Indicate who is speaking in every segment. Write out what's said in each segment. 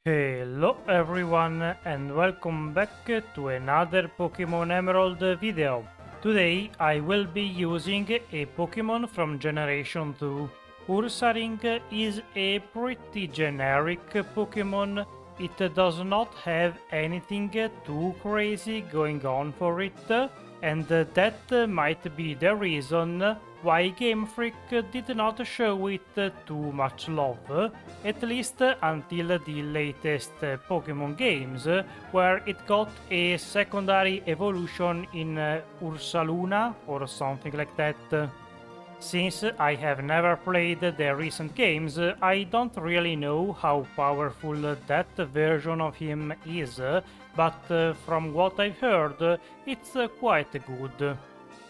Speaker 1: Hello everyone and welcome back to another Pokémon Emerald video. Today I will be using a Pokémon from Generation 2. Ursaring is a pretty generic Pokémon. It does not have anything too crazy going on for it, and that might be the reason why Game Freak did not show it too much love, at least until the latest Pokémon games, where it got a secondary evolution in Ursaluna or something like that. Since I have never played the recent games, I don't really know how powerful that version of him is, but from what I've heard, it's quite good.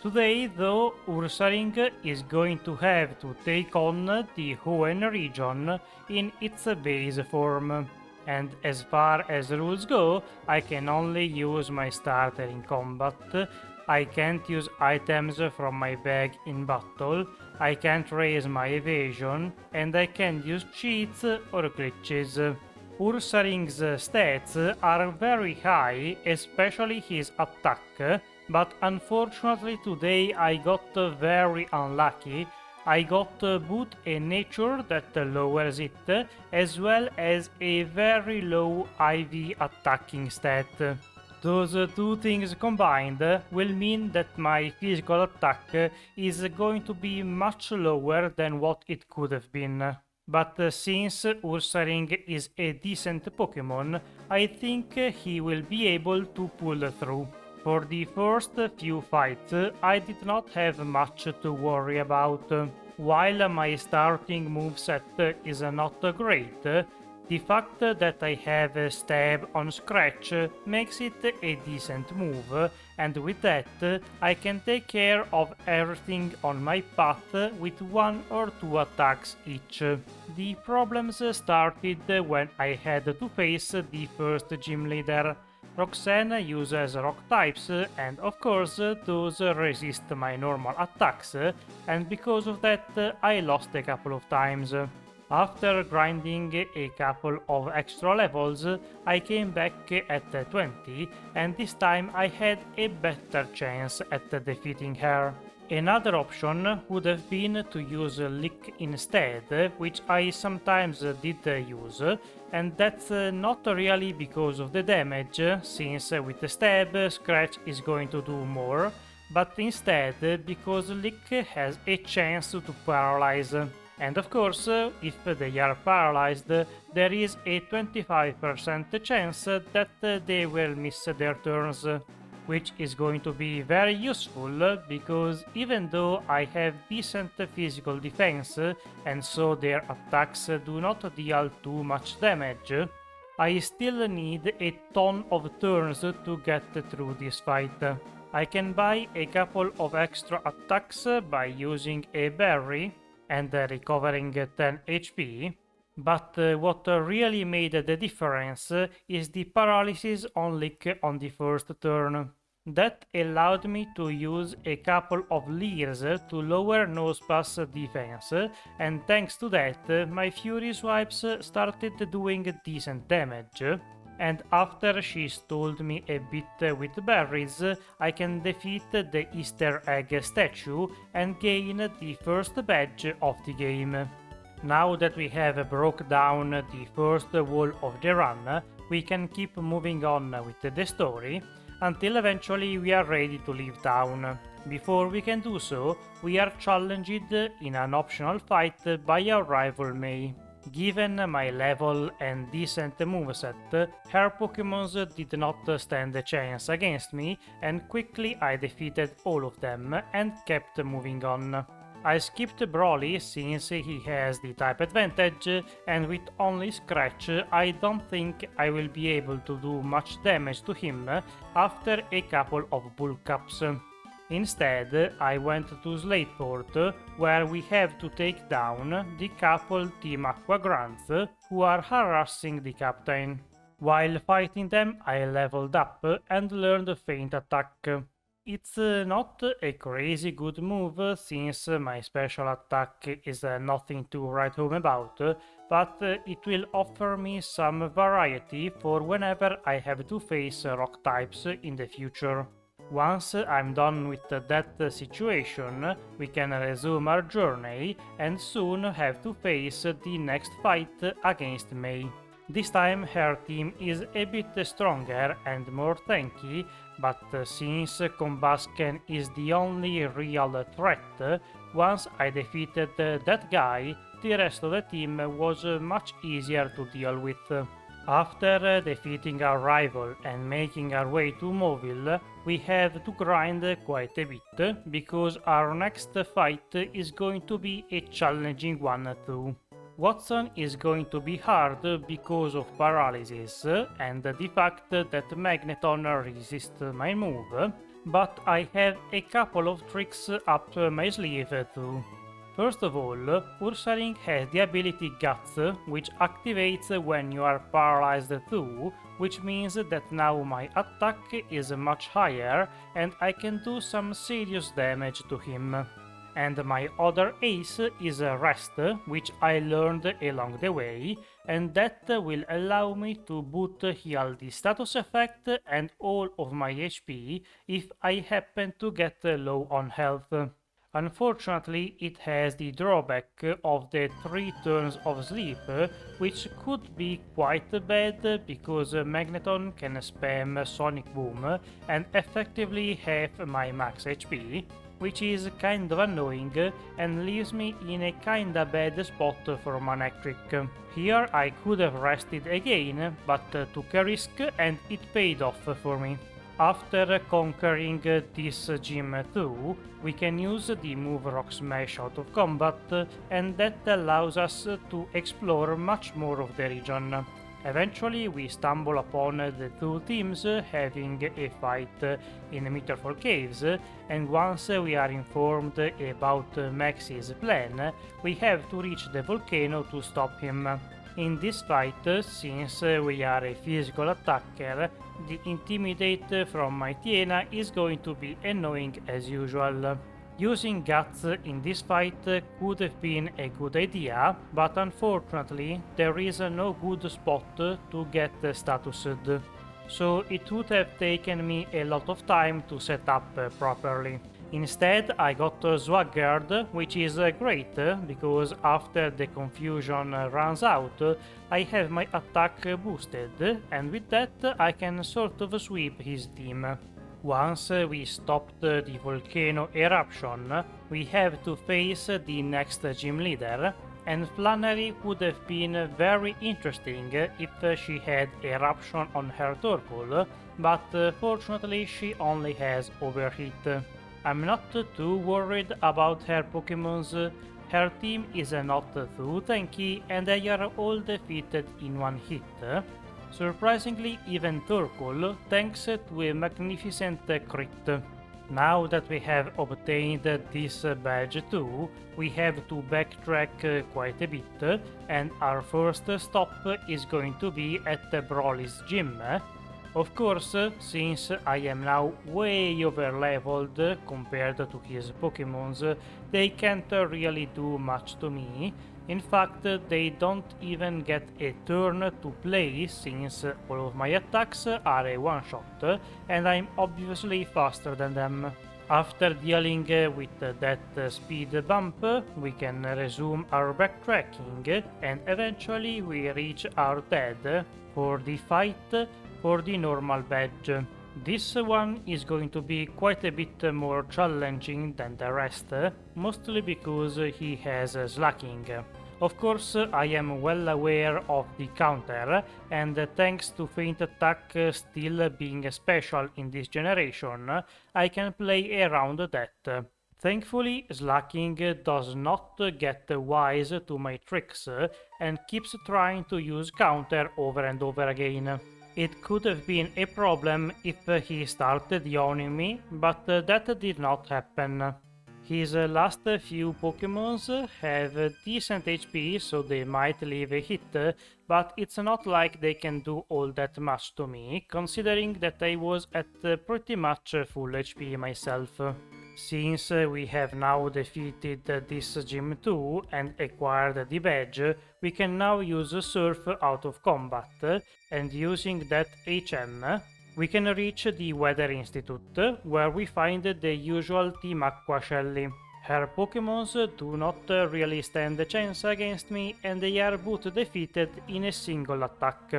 Speaker 1: Today, though, Ursaring is going to have to take on the Hoenn region in its base form. And as far as rules go, I can only use my starter in combat. I can't use items from my bag in battle, I can't raise my evasion, and I can't use cheats or glitches. Ursaring's stats are very high, especially his attack, but unfortunately today I got very unlucky. I got both a nature that lowers it, as well as a very low IV attacking stat. Those two things combined will mean that my physical attack is going to be much lower than what it could have been. But since Ursaring is a decent Pokémon, I think he will be able to pull through. For the first few fights, I did not have much to worry about. While my starting moveset is not great, the fact that I have Stab on Scratch makes it a decent move, and with that I can take care of everything on my path with 1 or 2 attacks each. The problems started when I had to face the first gym leader. Roxanne uses rock types, and of course those resist my normal attacks, and because of that I lost a couple of times. After grinding a couple of extra levels, I came back at 20, and this time I had a better chance at defeating her. Another option would have been to use Lick instead, which I sometimes did use, and that's not really because of the damage, since with the Stab, Scratch is going to do more, but instead because Lick has a chance to paralyze. And of course, if they are paralyzed, there is a 25% chance that they will miss their turns, which is going to be very useful because even though I have decent physical defense and so their attacks do not deal too much damage, I still need a ton of turns to get through this fight. I can buy a couple of extra attacks by using a berry and recovering 10 HP, but what really made the difference is the paralysis on Lick on the first turn. That allowed me to use a couple of Leers to lower Nosepass defense, and thanks to that my Fury Swipes started doing decent damage. And after she stalled me a bit with berries, I can defeat the Easter egg statue and gain the first badge of the game. Now that we have broke down the first wall of the run, we can keep moving on with the story until eventually we are ready to leave town. Before we can do so, we are challenged in an optional fight by our rival May. Given my level and decent moveset, her Pokémons did not stand a chance against me, and quickly I defeated all of them and kept moving on. I skipped Brawly since he has the type advantage, and with only Scratch I don't think I will be able to do much damage to him after a couple of bulk ups. Instead, I went to Slateport, where we have to take down the couple Team Aqua Grunts who are harassing the captain. While fighting them, I leveled up and learned Feint Attack. It's not a crazy good move since my special attack is nothing to write home about, but it will offer me some variety for whenever I have to face rock types in the future. Once I'm done with that situation, we can resume our journey and soon have to face the next fight against May. This time her team is a bit stronger and more tanky, but since Combusken is the only real threat, once I defeated that guy, the rest of the team was much easier to deal with. After defeating our rival and making our way to Mobile, we have to grind quite a bit, because our next fight is going to be a challenging one too. Wattson is going to be hard because of paralysis and the fact that Magneton resists my move, but I have a couple of tricks up my sleeve too. First of all, Ursaring has the ability Guts, which activates when you are paralyzed too, which means that now my attack is much higher and I can do some serious damage to him. And my other ace is Rest, which I learned along the way, and that will allow me to boot heal the status effect and all of my HP if I happen to get low on health. Unfortunately, it has the drawback of the 3 turns of sleep, which could be quite bad because Magneton can spam Sonic Boom and effectively half my max HP, which is kind of annoying and leaves me in a kinda bad spot for Manectric. Here I could have rested again, but took a risk and it paid off for me. After conquering this gym too, we can use the move Rock Smash out of combat, and that allows us to explore much more of the region. Eventually we stumble upon the two teams having a fight in Meterfall Caves, and once we are informed about Max's plan, we have to reach the volcano to stop him. In this fight, since we are a physical attacker, the Intimidate from my Tiena is going to be annoying as usual. Using Guts in this fight could have been a good idea, but unfortunately there is no good spot to get statused, so it would have taken me a lot of time to set up properly. Instead, I got Swaggered, which is great, because after the confusion runs out, I have my attack boosted, and with that I can sort of sweep his team. Once we stopped the volcano eruption, we have to face the next gym leader, and Flannery would have been very interesting if she had eruption on her Torkoal, but fortunately she only has Overheat. I'm not too worried about her Pokémons, her team is not too tanky and they are all defeated in one hit. Surprisingly, even Torkoal, thanks to a magnificent crit. Now that we have obtained this badge too, we have to backtrack quite a bit, and our first stop is going to be at Brawly's gym. Of course, since I am now way over leveled compared to his Pokémons, they can't really do much to me. In fact, they don't even get a turn to play since all of my attacks are a one-shot, and I'm obviously faster than them. After dealing with that speed bump, we can resume our backtracking, and eventually we reach our dad for the fight for the normal badge. This one is going to be quite a bit more challenging than the rest, mostly because he has slacking. Of course, I am well aware of the counter, and thanks to Feint Attack still being special in this generation, I can play around that. Thankfully, slacking does not get wise to my tricks and keeps trying to use counter over and over again. It could have been a problem if he started yawning me, but that did not happen. His last few Pokémons have decent HP, so they might leave a hit, but it's not like they can do all that much to me, considering that I was at pretty much full HP myself. Since we have now defeated this gym too and acquired the badge, we can now use Surf out of combat, and using that HM, we can reach the Weather Institute, where we find the usual Team Aqua Shelly. Her Pokémons do not really stand a chance against me, and they are both defeated in a single attack.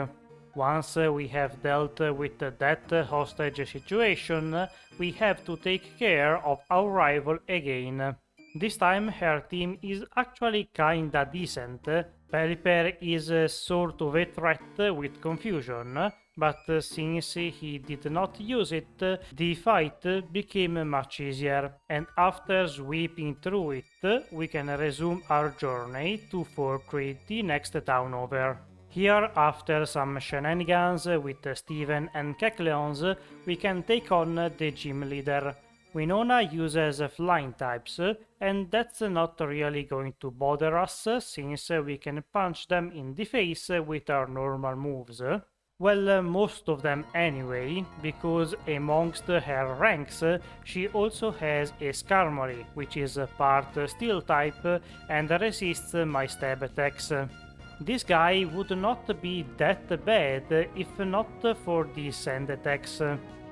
Speaker 1: Once we have dealt with that hostage situation, we have to take care of our rival again. This time her team is actually kinda decent. Pelipper is sort of a threat with confusion, but since he did not use it, the fight became much easier, and after sweeping through it, we can resume our journey to Fortree, the next town over. Here, after some shenanigans with Steven and Kecleons, we can take on the gym leader. Winona uses flying types, and that's not really going to bother us since we can punch them in the face with our normal moves. Well, most of them anyway, because amongst her ranks she also has a Skarmory, which is part Steel type and resists my stab attacks. This guy would not be that bad if not for the sand attacks.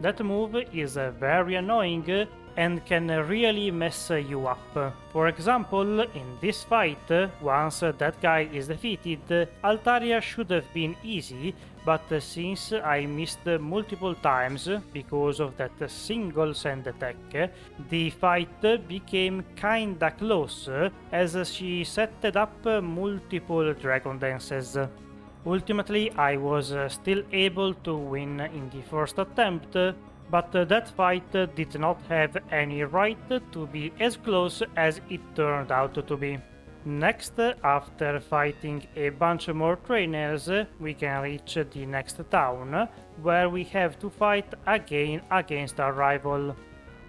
Speaker 1: That move is very annoying and can really mess you up. For example, in this fight, once that guy is defeated, Altaria should have been easy, but since I missed multiple times because of that single sand attack, the fight became kinda close as she set up multiple dragon dances. Ultimately, I was still able to win in the first attempt, but that fight did not have any right to be as close as it turned out to be. Next, after fighting a bunch more trainers, we can reach the next town, where we have to fight again against our rival.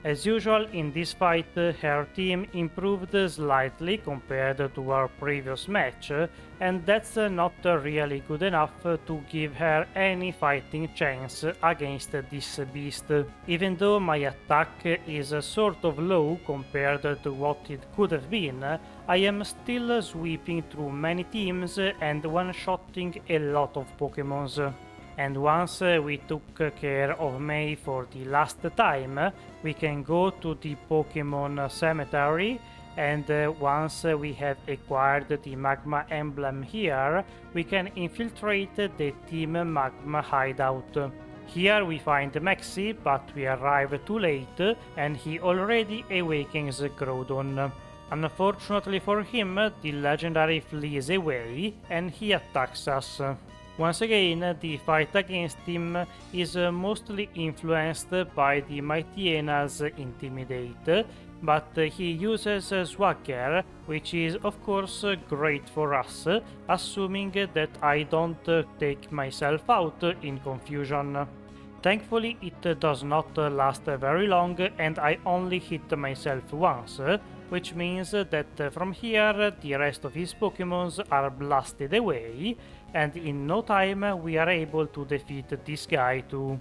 Speaker 1: As usual in this fight, her team improved slightly compared to our previous match, and that's not really good enough to give her any fighting chance against this beast. Even though my attack is sort of low compared to what it could have been, I am still sweeping through many teams and one-shotting a lot of Pokémons. And once we took care of May for the last time, we can go to the Pokémon Cemetery, and once we have acquired the Magma emblem here, we can infiltrate the Team Magma hideout. Here we find Maxi, but we arrive too late, and he already awakens Groudon. Unfortunately for him, the legendary flees away, and he attacks us. Once again, the fight against him is mostly influenced by the Mightyana's Intimidate, but he uses Swagger, which is of course great for us, assuming that I don't take myself out in confusion. Thankfully it does not last very long and I only hit myself once, which means that from here the rest of his Pokémons are blasted away, and in no time we are able to defeat this guy too.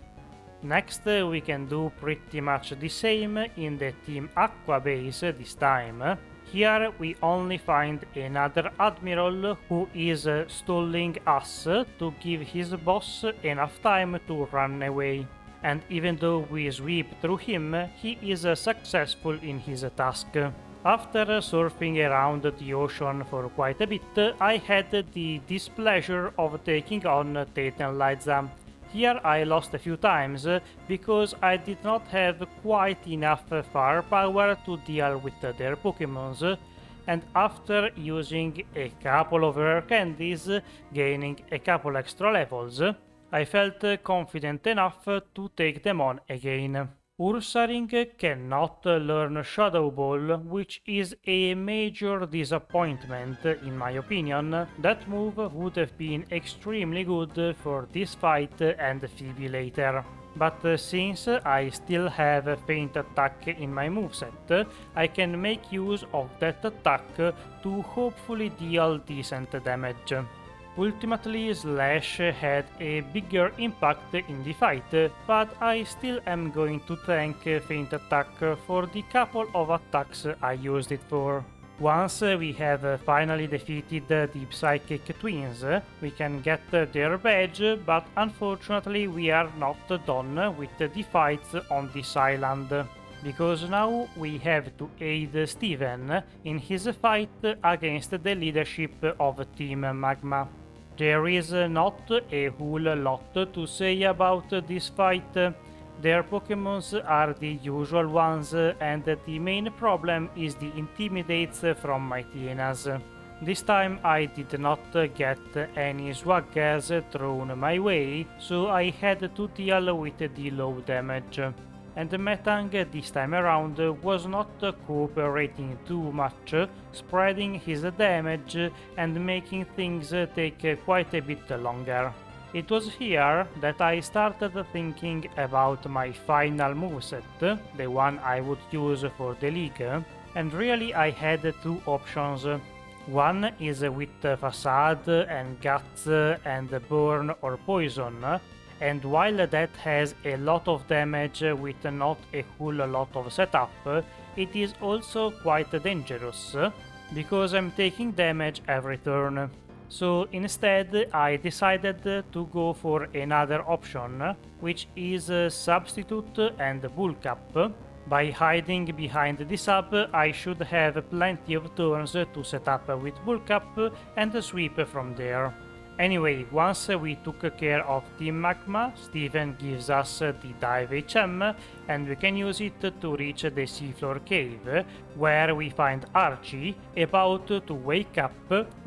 Speaker 1: Next we can do pretty much the same in the Team Aqua base this time. Here we only find another Admiral who is stalling us to give his boss enough time to run away. And even though we sweep through him, he is successful in his task. After surfing around the ocean for quite a bit, I had the displeasure of taking on Tate and Liza. Here I lost a few times because I did not have quite enough firepower to deal with their Pokémons, and after using a couple of rare candies, gaining a couple extra levels, I felt confident enough to take them on again. Ursaring cannot learn Shadow Ball, which is a major disappointment in my opinion. That move would have been extremely good for this fight and Phoebe later. but since I still have a feint attack in my moveset, I can make use of that attack to hopefully deal decent damage. Ultimately, Slash had a bigger impact in the fight, but I still am going to thank Feint Attack for the couple of attacks I used it for. Once we have finally defeated the Psychic Twins, we can get their badge, but unfortunately we are not done with the fights on this island, because now we have to aid Steven in his fight against the leadership of Team Magma. There is not a whole lot to say about this fight. Their Pokémons are the usual ones, and the main problem is the intimidates from my Tienas. This time I did not get any Swaggers thrown my way, so I had to deal with the low damage. And Metang this time around was not cooperating too much, spreading his damage and making things take quite a bit longer. It was here that I started thinking about my final moveset, the one I would use for the league, and really I had two options. One is with Facade and Guts and Burn or Poison, and while that has a lot of damage with not a whole lot of setup, it is also quite dangerous, because I'm taking damage every turn. So instead I decided to go for another option, which is Substitute and Bulk Up. By hiding behind the sub, I should have plenty of turns to set up with Bulk Up and sweep from there. Anyway, once we took care of Team Magma, Steven gives us the Dive HM, and we can use it to reach the Seafloor Cave, where we find Archie about to wake up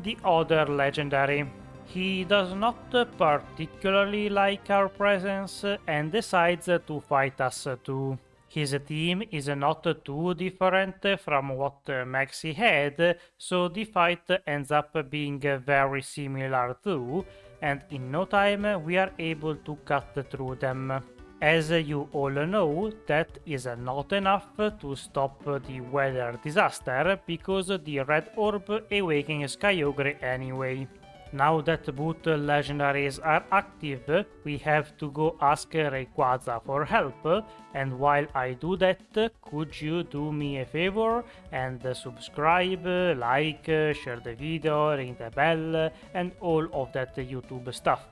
Speaker 1: the other legendary. He does not particularly like our presence and decides to fight us too. His team is not too different from what Maxi had, so the fight ends up being very similar too, and in no time we are able to cut through them. As you all know, that is not enough to stop the weather disaster, because the red orb awakens Kyogre anyway. Now that both legendaries are active, we have to go ask Rayquaza for help, and while I do that, could you do me a favor and subscribe, like, share the video, ring the bell, and all of that YouTube stuff,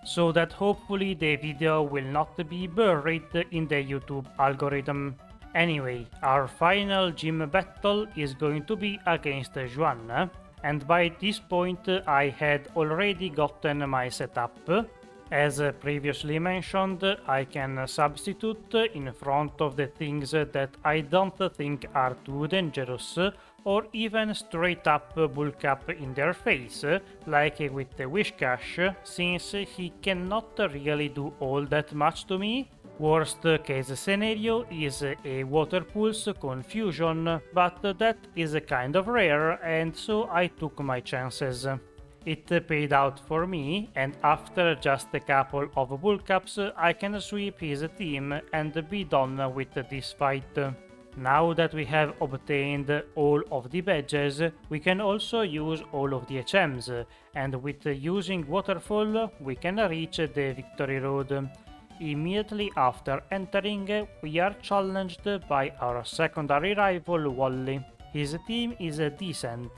Speaker 1: so that hopefully the video will not be buried in the YouTube algorithm. Anyway, our final gym battle is going to be against Juan, and by this point I had already gotten my setup. As previously mentioned, I can substitute in front of the things that I don't think are too dangerous, or even straight up bulk up in their face, like with the Whiscash, since he cannot really do all that much to me. Worst case scenario is a Water Pulse Confusion, but that is kind of rare, and so I took my chances. It paid out for me, and after just a couple of bulk ups, I can sweep his team and be done with this fight. Now that we have obtained all of the badges, we can also use all of the HMs, and with using Waterfall, we can reach the Victory Road. Immediately after entering, we are challenged by our secondary rival Wally. His team is decent,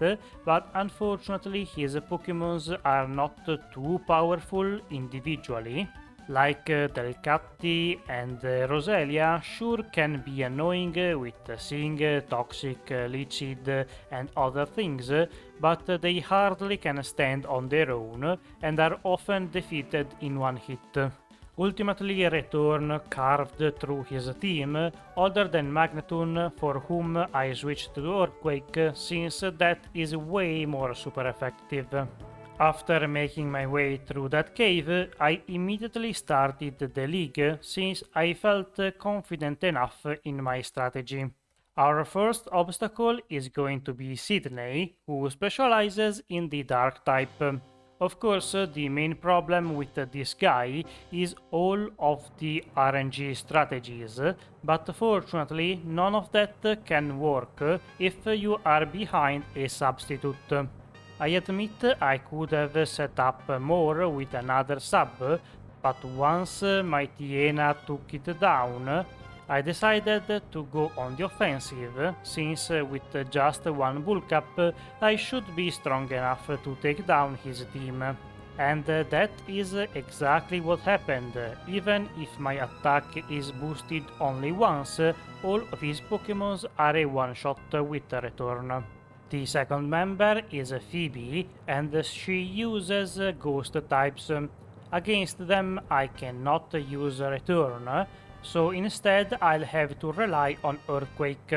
Speaker 1: but unfortunately his Pokémons are not too powerful individually. Like Delcatti and Roselia sure can be annoying with Sing, Toxic, Leechseed and other things, but they hardly can stand on their own and are often defeated in one hit. Ultimately, Return carved through his team, other than Magnetune, for whom I switched to Earthquake, since that is way more super effective. After making my way through that cave, I immediately started the league, since I felt confident enough in my strategy. Our first obstacle is going to be Sidney, who specializes in the Dark type. Of course, the main problem with this guy is all of the RNG strategies, but fortunately none of that can work if you are behind a substitute. I admit I could have set up more with another sub, but once my Tiena took it down, I decided to go on the offensive, since with just one bullcap I should be strong enough to take down his team. And that is exactly what happened. Even if my attack is boosted only once, all of his Pokémons are a one-shot with a return. The second member is Phoebe, and she uses ghost types. Against them I cannot use return, so instead I'll have to rely on Earthquake.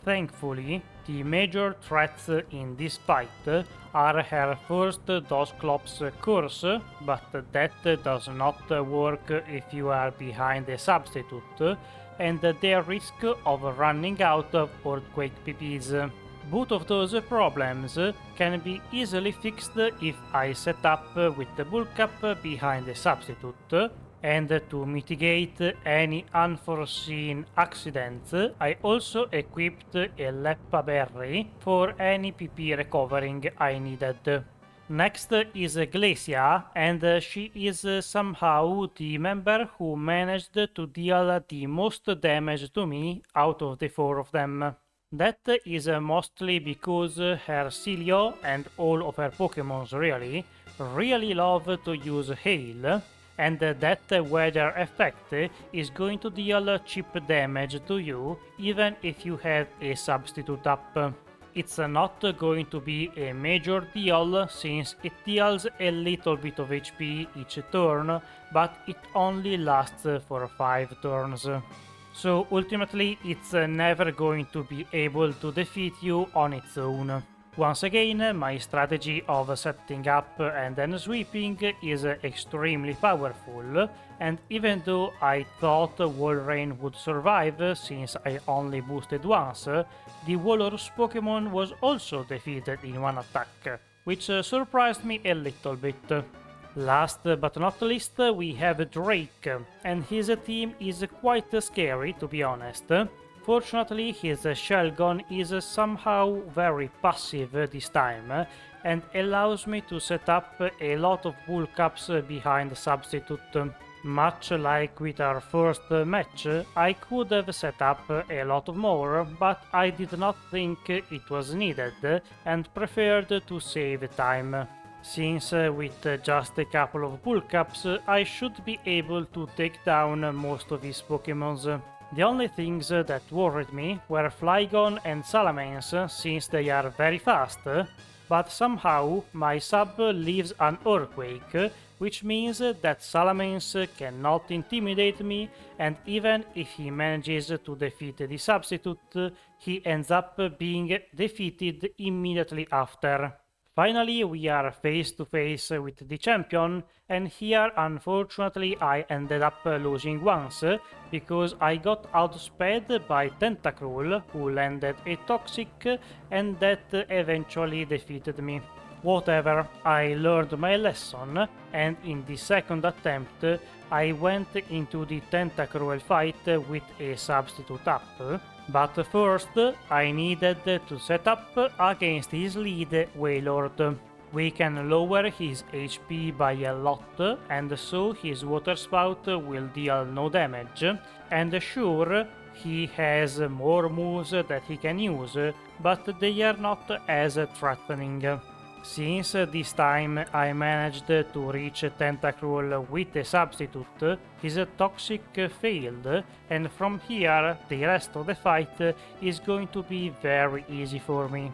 Speaker 1: Thankfully, the major threats in this fight are her first Dusclops curse, but that does not work if you are behind a substitute, and the risk of running out of Earthquake PPs. Both of those problems can be easily fixed if I set up with the bullcap behind the substitute, and to mitigate any unforeseen accidents, I also equipped a Leppa Berry for any PP recovering I needed. Next is Glacia, and she is somehow the member who managed to deal the most damage to me out of the four of them. That is mostly because her Cilio and all of her Pokémons really love to use Hail, and that weather effect is going to deal cheap damage to you even if you have a substitute up. It's not going to be a major deal since it deals a little bit of HP each turn, but it only lasts for 5 turns. So ultimately it's never going to be able to defeat you on its own. Once again, my strategy of setting up and then sweeping is extremely powerful, and even though I thought Walrein would survive since I only boosted once, the Walrus Pokémon was also defeated in one attack, which surprised me a little bit. Last but not least, we have Drake, and his team is quite scary to be honest. Fortunately, his Shelgon is somehow very passive this time, and allows me to set up a lot of bullcaps behind substitute. Much like with our first match, I could have set up a lot more, but I did not think it was needed, and preferred to save time. Since with just a couple of bullcaps, I should be able to take down most of his Pokémons. The only things that worried me were Flygon and Salamence, since they are very fast, but somehow my sub leaves an Earthquake, which means that Salamence cannot intimidate me, and even if he manages to defeat the substitute, he ends up being defeated immediately after. Finally, we are face to face with the champion, and here unfortunately I ended up losing once, because I got outsped by Tentacruel, who landed a Toxic, and that eventually defeated me. Whatever, I learned my lesson, and in the second attempt I went into the Tentacruel fight with a substitute up. But first, I needed to set up against his lead Wailord. We can lower his HP by a lot, and so his Water Spout will deal no damage. And sure, he has more moves that he can use, but they are not as threatening. Since this time I managed to reach Tentacruel with a substitute, his Toxic failed, and from here the rest of the fight is going to be very easy for me.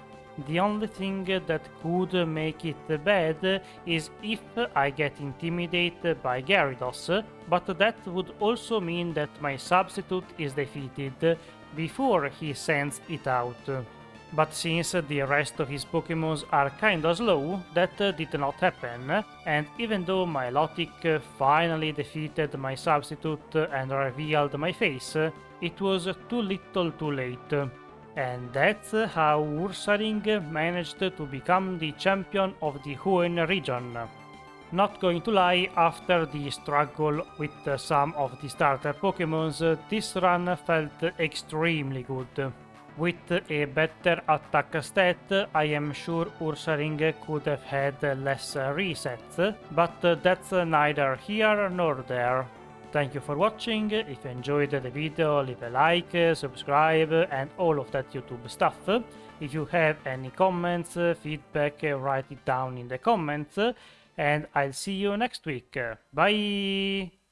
Speaker 1: The only thing that could make it bad is if I get intimidated by Gyarados, but that would also mean that my substitute is defeated before he sends it out. But since the rest of his Pokémons are kinda slow, that did not happen, and even though my Milotic finally defeated my substitute and revealed my face, it was too little too late. And that's how Ursaring managed to become the champion of the Hoenn region. Not going to lie, after the struggle with some of the starter Pokémons, this run felt extremely good. With a better attack stat, I am sure Ursaring could have had less resets, but that's neither here nor there. Thank you for watching. If you enjoyed the video, leave a like, subscribe, and all of that YouTube stuff. If you have any comments, feedback, write it down in the comments, and I'll see you next week. Bye!